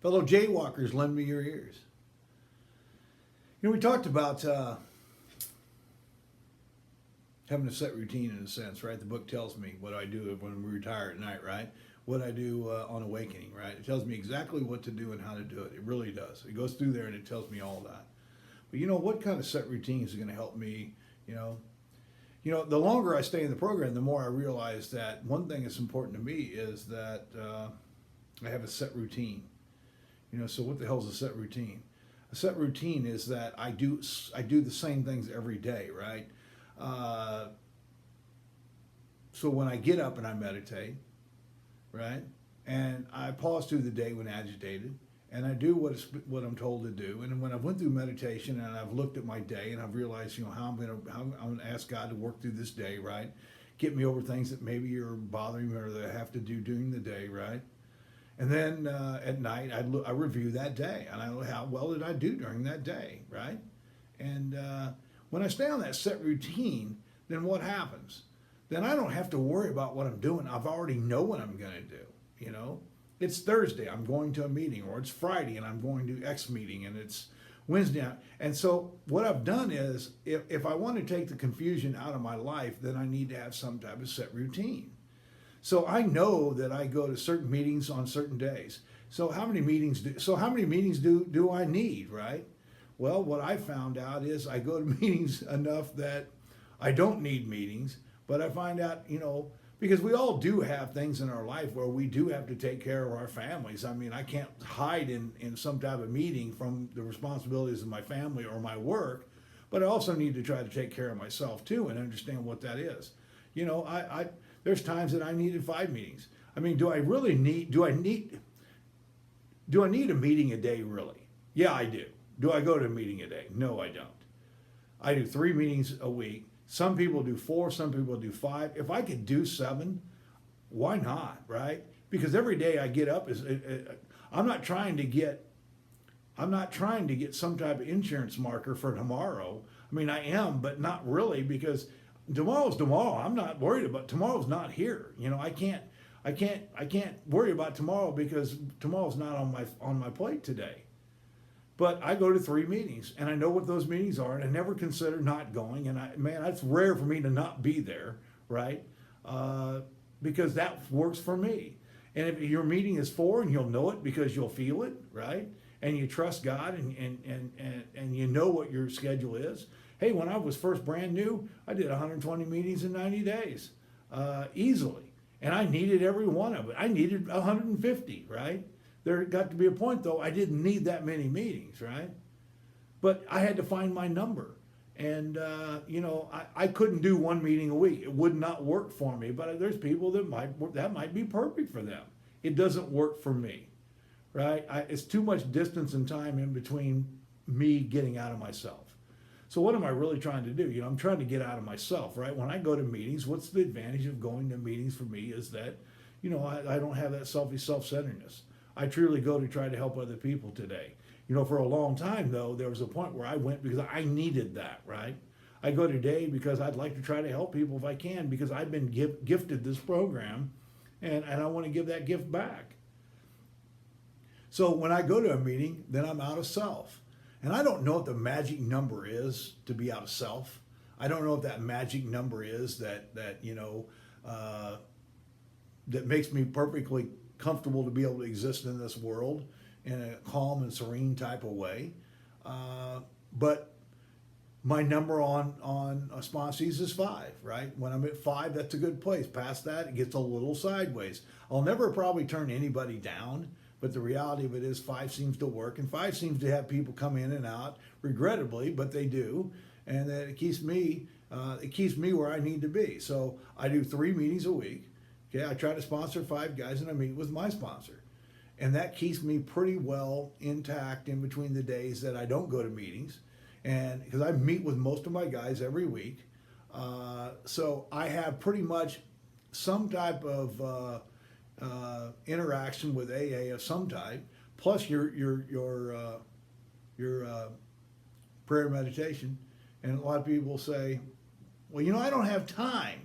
Fellow jaywalkers, lend me your ears. We talked about having a set routine in a sense, right? The book tells me what I do when we retire at night, right? What I do on awakening, right? It tells me exactly what to do and how to do it. It really does. It goes through there and it tells me all that. But what kind of set routines are going to help me? The longer I stay in the program, the more I realize that one thing that's important to me is that I have a set routine. So what the hell is a set routine? A set routine is that I do the same things every day, right? So when I get up and I meditate, right, and I pause through the day when agitated, and I do what I'm told to do. And when I went through meditation and I've looked at my day and I've realized, how I'm gonna ask God to work through this day, right? Get me over things that maybe are bothering me or that I have to do during the day, right? And then at night I review that day and I look how well did I do during that day, right? And when I stay on that set routine, then what happens? Then I don't have to worry about what I'm doing. I've already know what I'm gonna do. It's Thursday, I'm going to a meeting, or it's Friday and I'm going to X meeting, and it's Wednesday. And so what I've done is, if I want to take the confusion out of my life, then I need to have some type of set routine. So I know that I go to certain meetings on certain days. So how many meetings do I need, right? Well, what I found out is I go to meetings enough that I don't need meetings, but I find out, because we all do have things in our life where we do have to take care of our families. I mean, I can't hide in some type of meeting from the responsibilities of my family or my work, but I also need to try to take care of myself too and understand what that is. There's times that I needed 5 meetings. I mean, do I need a meeting a day really? Yeah, I do. Do I go to a meeting a day? No, I don't. I do 3 meetings a week. Some people do 4, some people do 5. If I could do 7, why not, right? Because every day I get up I'm not trying to get some type of insurance marker for tomorrow. I mean, I am, but not really, because tomorrow's tomorrow. I'm not worried about tomorrow's not here. I can't worry about tomorrow because tomorrow's not on my plate today. But I go to 3 meetings, and I know what those meetings are, and I never consider not going. And that's rare for me to not be there, right? Because that works for me. And if your meeting is 4, and you'll know it because you'll feel it, right? And you trust God, and you know what your schedule is. Hey, when I was first brand new, I did 120 meetings in 90 days, easily. And I needed every one of it. I needed 150, right? There got to be a point, though, I didn't need that many meetings, right? But I had to find my number. And, I couldn't do 1 meeting a week. It would not work for me. But there's people that might be perfect for them. It doesn't work for me, right? It's too much distance and time in between me getting out of myself. So what am I really trying to do? I'm trying to get out of myself, right? When I go to meetings, what's the advantage of going to meetings for me is that, I don't have that self-centeredness. I truly go to try to help other people today. For a long time, though, there was a point where I went because I needed that, right? I go today because I'd like to try to help people if I can, because I've been gifted this program, and I want to give that gift back. So when I go to a meeting, then I'm out of self. And I don't know what the magic number is to be out of self. I don't know what that magic number is that makes me perfectly comfortable to be able to exist in this world in a calm and serene type of way. But my number on sponsees is 5, right? When I'm at 5, that's a good place. Past that, it gets a little sideways. I'll never probably turn anybody down, but the reality of it is 5 seems to work, and 5 seems to have people come in and out, regrettably, but they do, and that it keeps me where I need to be. So I do 3 meetings a week. Okay, I try to sponsor 5 guys, and I meet with my sponsor. And that keeps me pretty well intact in between the days that I don't go to meetings. And because I meet with most of my guys every week. So I have pretty much some type of interaction with AA of some type, plus your prayer meditation. And a lot of people say, well, I don't have time.